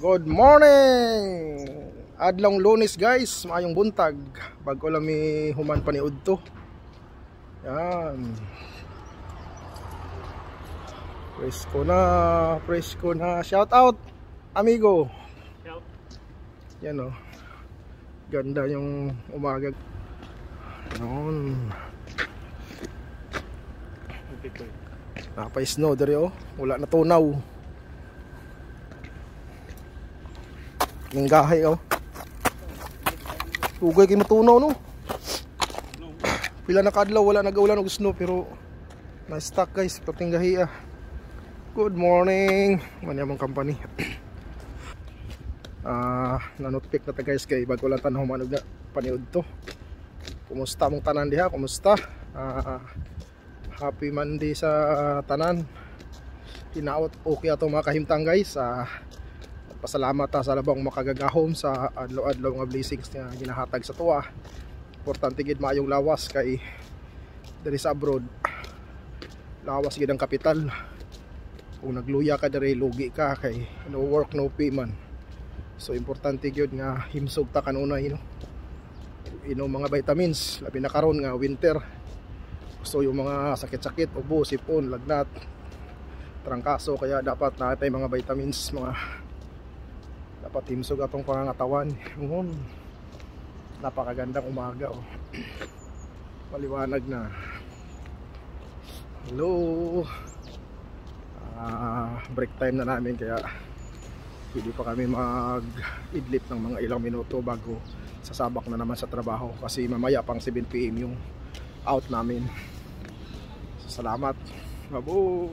Good morning! Adlong Lunes guys, maayong buntag. Bago lang mi human paniud to. Yan. Presko na. Shout out, amigo. Shout. Yan o. Ganda yung umaga. Noon. Napay-snow dari o. Wala na tunaw. Minggahay oh. Ugay kay matunaw no. Pila na kadlaw wala nagaulan og snow pero na-stuck guys pating gahi ah. Good morning. Manamang company. Nanotpick na ta guys kay bago lang tanong manog na paniud to. Kumusta mong tanan diha? Kumusta? Happy Monday sa tanan. Hinaot okay ato mga kahimtang guys. Pasalamat sa labang makagagahom sa adlaw-adlaw nga blessings nga ginahatag sa tuwa. Importante gid maayong lawas kay diri sa abroad. Lawas gid ang kapital. Kung nagluya ka diri lugi ka kay no work no pay man. So importante gyud nga himsog ta kanunay no. Inom mga vitamins labi na karon nga winter. So yung mga sakit-sakit, ubo, sipon, lagnat, trangkaso kaya dapat natay mga vitamins mga dapat himsog atong pangangatawan. Napakagandang umaga oh. Maliwanag na. Hello. Break time na namin kaya hindi pa kami mag-idlip ng mga ilang minuto bago sasabak na naman sa trabaho kasi mamaya pang 7 PM yung out namin. Salamat. Babo.